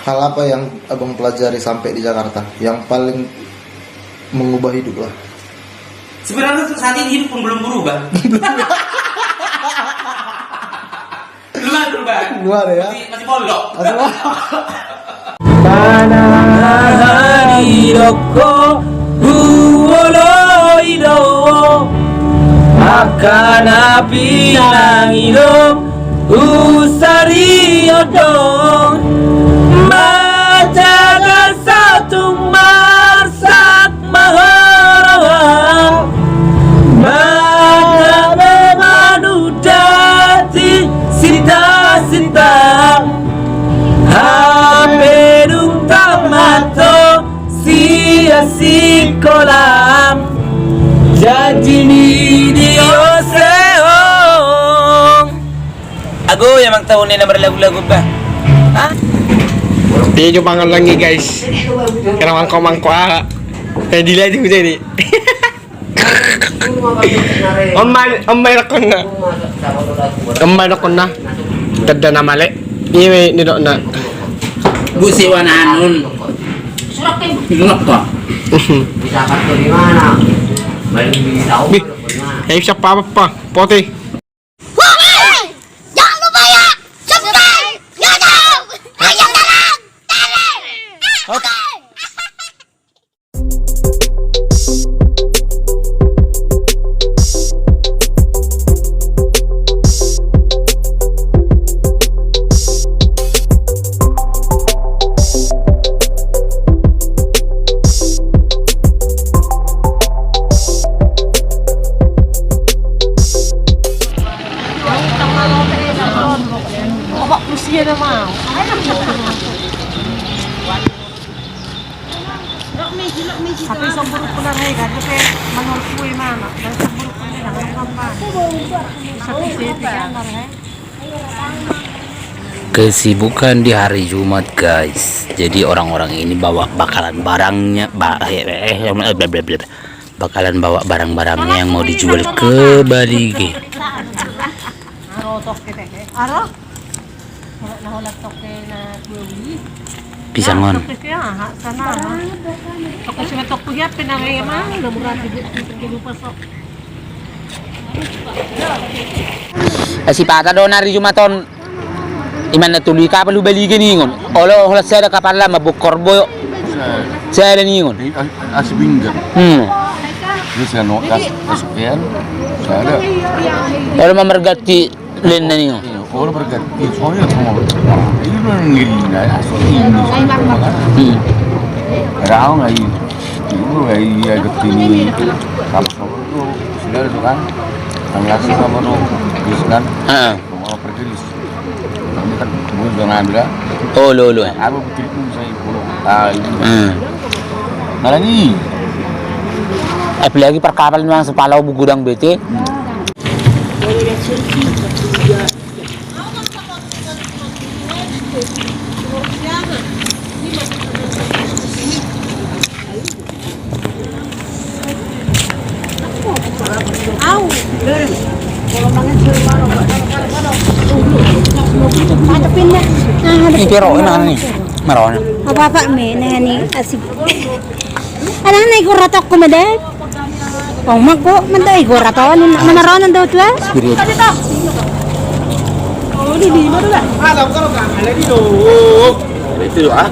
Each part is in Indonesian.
hal apa yang abang pelajari sampai di Jakarta yang paling mengubah hidup lah? Sebenarnya saat ini hidup pun belum berubah. Belum berubah. Luar ya. Masih pondok. Panahani doko buwolo ido akan api nangido usari odong majaga satu masak maharawa mana manudati sita-sita Hampirung tamato sia-si kolam Janji ni dioseong. Aku emang tahu nih nomor lagu-lagu bah. Hah? Dia coba lagi guys. Karena mangkok dilihat juga jadi. Omai lakona. Tada na mali. Ini dok na. Busi wananun. Ingat pa. Bisa kartu di mana? Balik tahu. Kayak siapa apa? Poti. Jangan lupa ya, subscribe, YouTube, Ayam Dalam, Oke. Tapi sombong ko na rin kasi manurko yung mana. Dahil sombong ko na rin ang Kesibukan di hari Jumat guys. Jadi orang-orang ini bakalan bawa barang-barangnya yang mau dijual ke Balige. Pisangon. Si Pata doon hari Jumaton. Iman na tuloy ka palu Balige ningon. Olo saya kapal lah mabuk korbo. Saya ningon. Asbinggan. Terus kan kasukian. Saya ada. Olo mamergati len na ningon. Orang berganti, soalnya semua ini orang ngilina asli ini. Rau ngai, itu ngai ya ketini sama itu sudah itu kan, angkat sama itu kan, mau pergi list, ini kan mau jangan ambil. Oh lo. Aku betul itu saya pulau. Malah ni. Apalagi perkapalan memang sepalau gudang BT. Ini pero ini marona. Apa me na ni asib. Ana na iguratok ko maday. Oh magko manday iguratok ni manaronan daw tuwa. Spirit. Oh di mana tu lah? Kalau kan ada di tu. Itu doa.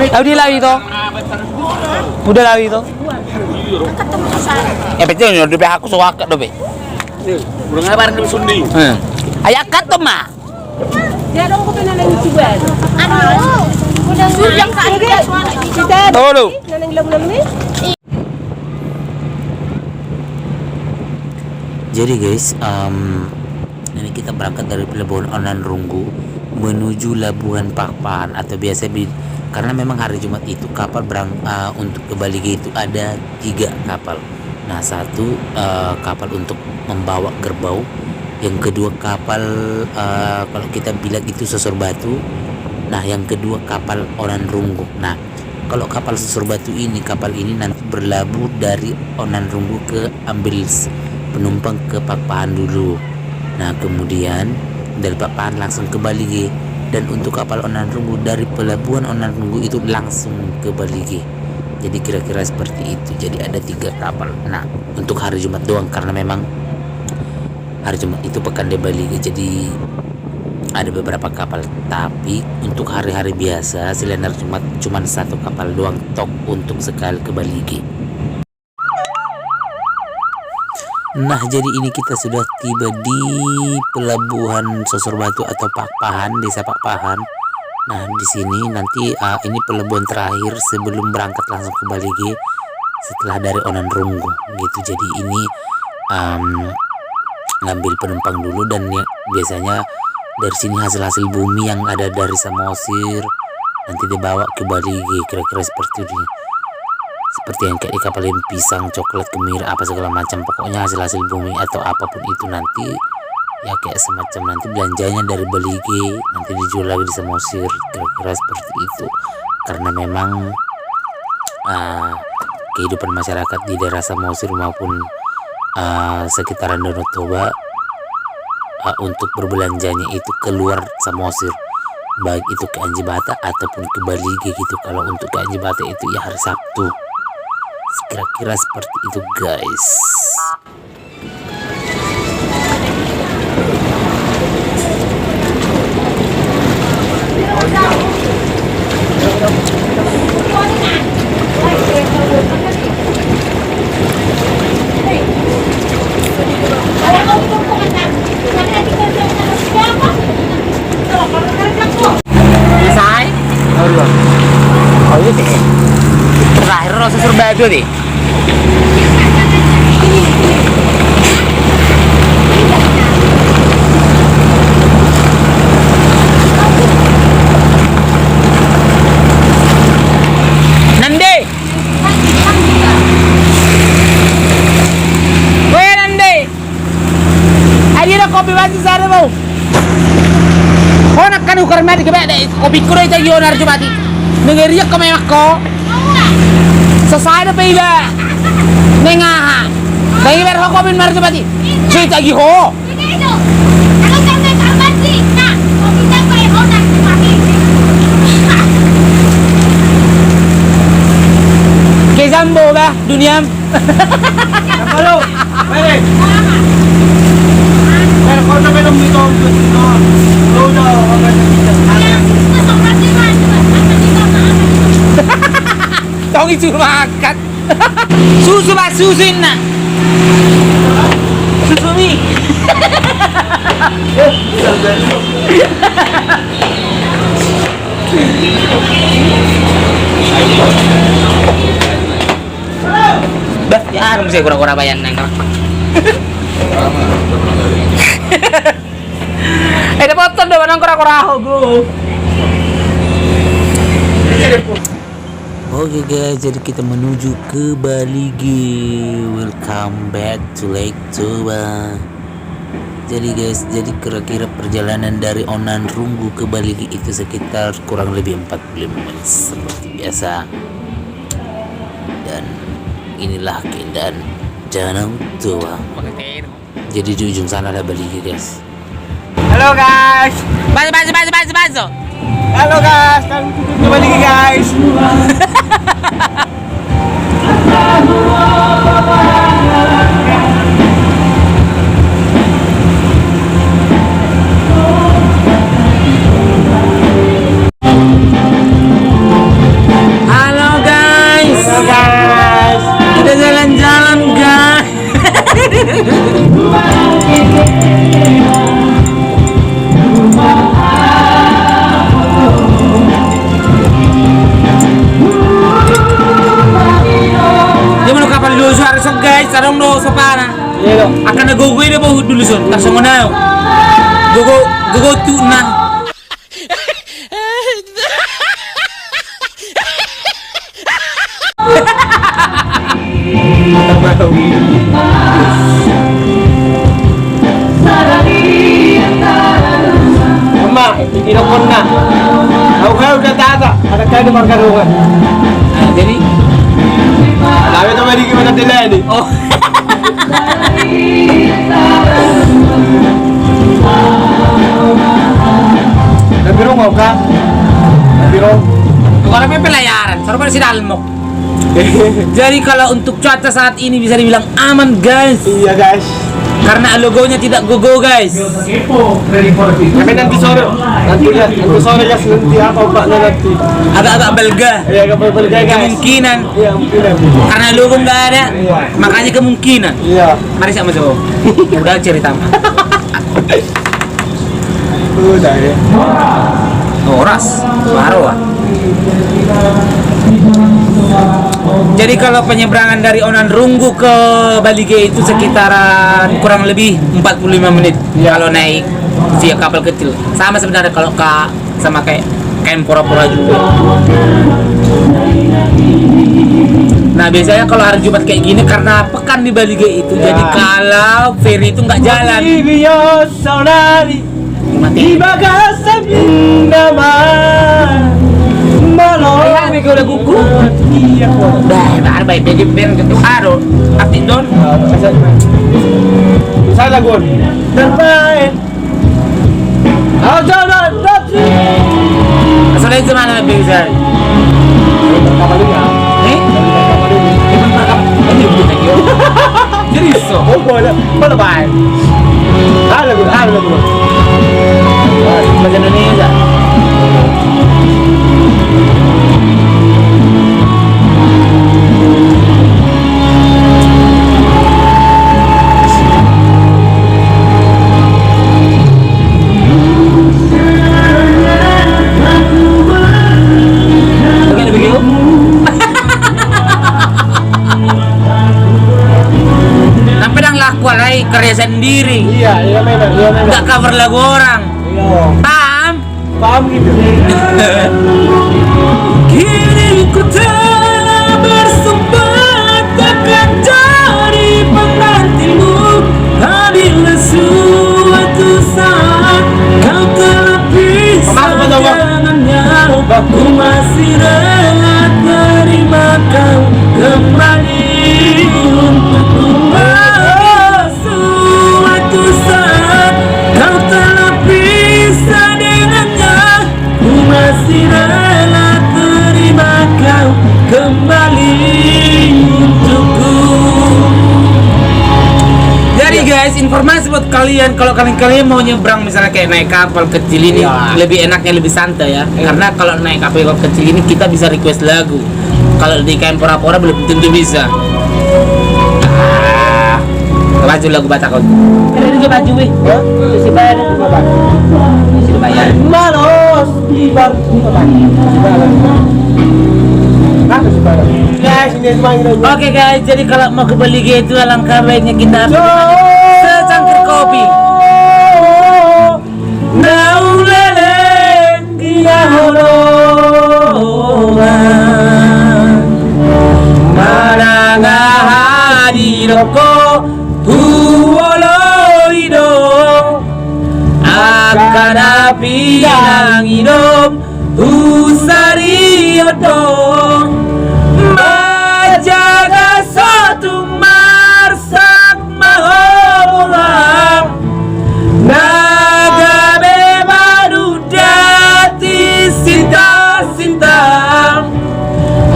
Tahu dia lari tu? Udah lari tu? Betul ni, dia aku suaka tu be. Belum ngabar di Sundi. Ayak kat tu mah. Dia dong ko pinalang isuban. Ano? Udah sujang ka ide. Kita. Tolo. Nanang lam ni. Jadi guys, ini kita berangkat dari Pelabuhan Onanrunggu menuju Labuhan Pakpahan atau biasa karena memang hari Jumat itu kapal untuk ke Balige itu ada 3 kapal. Nah, satu kapal untuk membawa kerbau, yang kedua kapal kalau kita bilang itu Sosor Batu. Nah, yang kedua kapal Onanrunggu. Nah, kalau kapal susur batu ini, kapal ini nanti berlabuh dari Onan Runggu ke ambil penumpang ke Pakpahan dulu. Nah kemudian dari Pakpahan langsung ke Balige. Dan untuk kapal Onan Runggu dari pelabuhan Onan Runggu itu langsung ke Balige. Jadi kira-kira seperti itu. Jadi ada 3 kapal. Nah untuk hari Jumat doang, karena memang hari Jumat itu pekan di Balige, jadi ada beberapa kapal. Tapi untuk hari-hari biasa selain hari Jumat cuma 1 kapal doang tok untuk sekali ke Balige. Nah jadi ini kita sudah tiba di pelabuhan Susur Batu atau Pakpahan, desa Pakpahan. Nah di sini nanti ini pelabuhan terakhir sebelum berangkat langsung ke Balige setelah dari Onan Runggu gitu. Jadi ini ngambil penumpang dulu, dan biasanya dari sini hasil-hasil bumi yang ada dari Samosir nanti dibawa ke Balige, kira-kira seperti ini. Seperti yang kayak di kapal yang pisang, coklat, kemir, apa segala macam, pokoknya hasil-hasil bumi atau apapun itu nanti ya kayak semacam nanti belanjanya dari Balige nanti dijual lagi di Samosir, kira-kira seperti itu. Karena memang kehidupan masyarakat di daerah Samosir maupun sekitaran Danau Toba untuk berbelanjanya itu keluar Samosir, baik itu ke Anjibata ataupun ke Balige gitu. Kalau untuk ke Anjibata itu ya hari Sabtu, kira-kira seperti itu guys. Selesai. Oh iya deh. Terakhir susur batu deh. Nande. Weh Nande. Ayo dah kopi batu sana mau. Kau nak kan ukar mati kebak deh. Kopi kurai jadi onar jumati. Negeriak kau memang kau. Selesai dah peiba. Nengah. Lagi berapa kopi mar jumati. Cuy lagi ho. Kezambo bah dunia. Halo. Baik. Kau nak minum itu. Tao itu makan. Susu mas susuin na. Susu ni. Bah, ya mesti kurang-kurang bayan nang. Ada potong dah nang kurang-kurang go. Oke guys, jadi kita menuju ke Balige. Welcome back to Lake Toba. Jadi guys, jadi kira-kira perjalanan dari Onan Runggu ke Balige itu sekitar kurang lebih 45 menit seperti biasa. Dan inilah keindahan Danau Toba. Jadi di ujung sana ada Balige guys. Halo guys. Baso. Halo guys, kami kembali lagi guys. Halo guys. Kita jalan-jalan guys. Sarong do sopana. Iya Akan nagogoy na ba dulu son? Tarsong na. Gogo tu na. Mama, tinapon na. Ako kayo udah tata. Ada kayo di markarungan. Jadi Dami tuh balik gimana tila ini. oh Nabiro mau ka? Nabiro. kalau memang pelayaran, seru si Dalmok. Jadi kalau untuk cuaca saat ini bisa dibilang aman guys, Iya guys. karena logonya tidak gogo guys. Tapi nanti sore guys, nanti apa Pak nanti? Agak-agak belga. Iya kapal guys. Kemungkinan Iya mungkin. karena logo nggak ada, makanya kemungkinan. Iya. Mari sama Jawa. Udah cerita mah. Udah ya. Oras, baru. Jadi kalau penyeberangan dari Onanrunggu ke Balige itu sekitaran kurang lebih 45 menit kalau naik via kapal kecil. Sama sebenarnya kalau sama kayak pura-pura juga. Nah biasanya kalau hari Jumat kayak gini karena pekan di Balige itu, jadi kalau ferry itu nggak jalan. Mati. Ayah, mereka udah gugur. Iya kok. Dah, baik jadi ben gitu. Aro, update don. Salah gon. Terbaik. Jalan dati. Asalnya itu mana bisa? Kapalnya. Ini bukan lagi. Jadi so. Oh boleh. Boleh baik. Halo gon. Bahasa Indonesia. Walai karya sendiri, Iya memang. nggak cover lagu orang. Iya. Paham gitu. Kini ku telah bersumpah takkan jadi pengantinmu. Apabila suatu saat kau telah pisah dengannya, aku masih rela terima kau kembali untukku. Suatu saat kau telah pisah dengannya, ku masih rela terima kau kembali untukku. Jadi guys, informasi buat kalian, kalau kalian mau nyebrang misalnya kayak naik kapal kecil ini, lebih enaknya lebih santai ya. Karena kalau naik kapal kecil ini kita bisa request lagu. Kalau di KM Pora-Pora belum tentu bisa. Baju lagu Batak kau. Ini baju weh. Si bayar itu berapa? Si bayar. Malos di bangku guys, ini semuanya. Oke guys, jadi kalau mau ke Balige itu alangkah baiknya kita secangkir kopi. Naulele dia holoan maranga hadiroko huoloido akan api yang hidup usariodo majaga satu marsak maholang naga bebadu dati sinta-sinta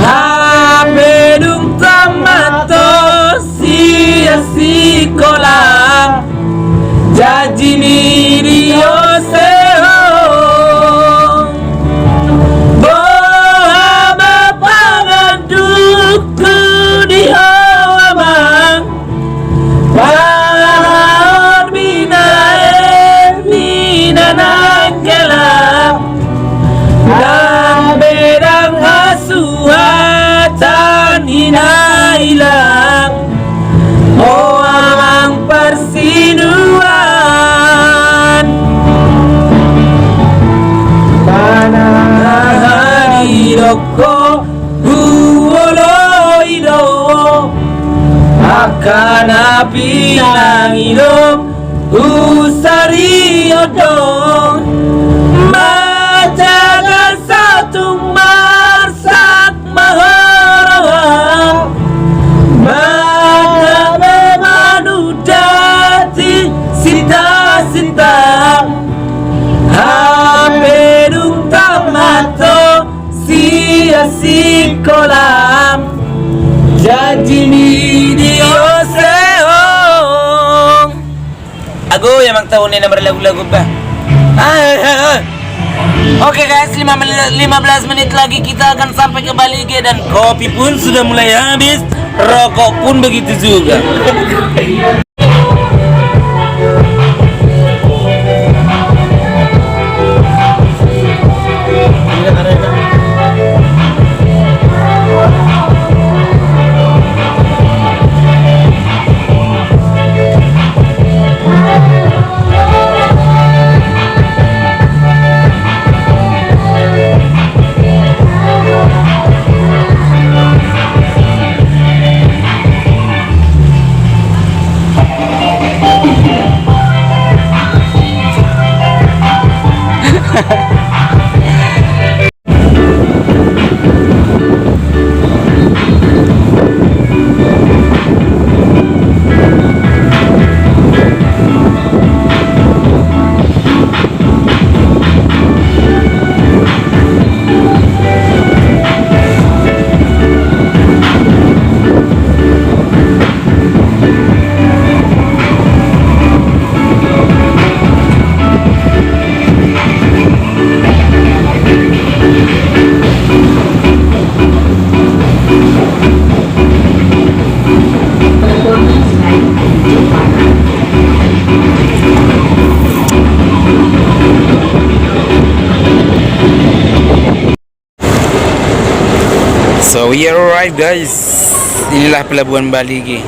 habedung tamato sia-si kolang jajini dioseo bohama pangaduku dihawamang pangaon minae minananggelang dan bedang asuhatan hinailang oh amang persinuan Panahadidoko huoloido akan api yang hidup usariodo majaga satu marsak mahal kasih kolam jadi video seong. Aku yang tahu nih nomor lagu-lagu bah. Oke guys, 15 menit lagi kita akan sampai ke Balige dan kopi pun sudah mulai habis, rokok pun begitu juga. So we arrived guys. Inilah pelabuhan Balige.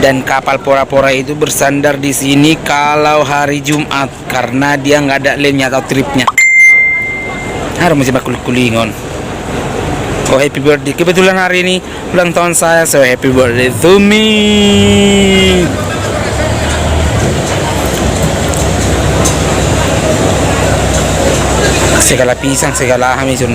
Dan kapal pora-pora itu bersandar di sini kalau hari Jumat karena dia nggak ada lemnya atau tripnya. Harus masih bakul kulingon. Oh happy birthday. Kebetulan hari ini ulang tahun saya, so happy birthday to me. Segala pisang, segala hamisun.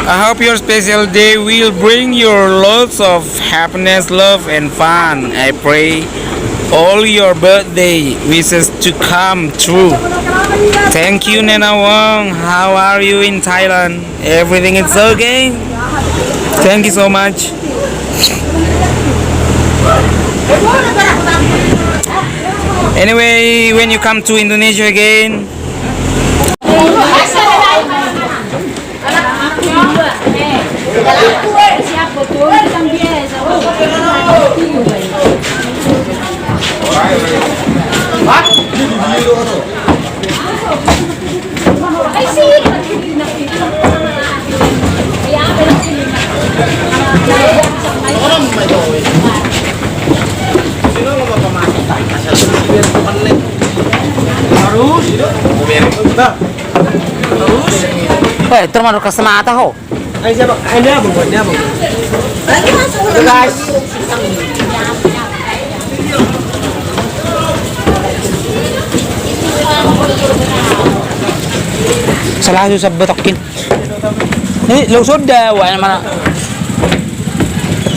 I hope your special day will bring your lots of happiness, love, and fun. I pray all your birthday wishes to come true. Thank you, Nena Wong. How are you in Thailand? Everything is okay? Thank you so much. Anyway, when you come to Indonesia again, termasuk ke semata ho. Guys. Salah susah betokin. Ini lusod dah, wala mana.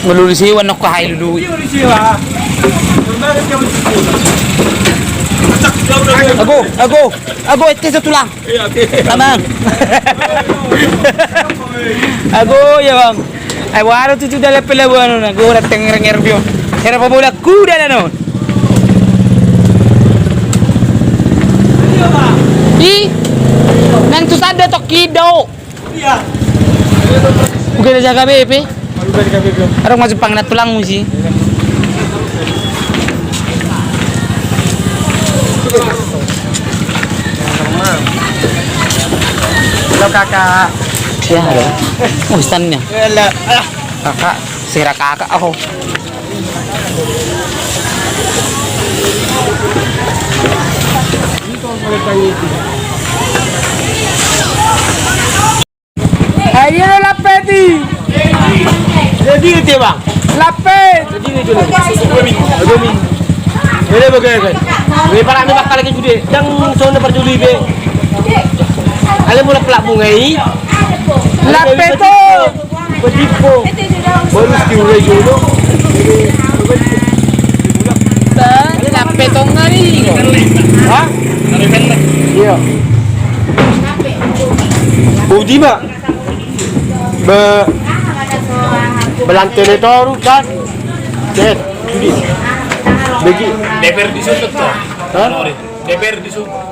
Melulisi wan ko hay lulu. Ago, ito sa tulang. Tamang. Ago, ya bang. Ay wala tu dala pelabuhan na. Go rateng nervyo. Era pa bola kuda na no. Nang tu sada to kido. Iya. Bukan ada jaga BP. Arang masuk pangnat tulang mo si. Halo kakak. Ya halo. Ustaznya. Halo. Kakak, sira kakak ako. Ayo lapeti. Jadi itu ya bang. Lapet. Jadi itu dulu. 2 minggu. Ini bagaimana? Ini para ni bakal lagi judi. Yang zona berjudi be. Ale mula pelak bungai. Lapeto. Bedipo. Baru skill dulu. Lapetong ngani. Hah? Iya. Budi mak. Belantai itu kan. Jed. Judi. Bagi. DPR disuntut toh. Hah? DPR disuntut.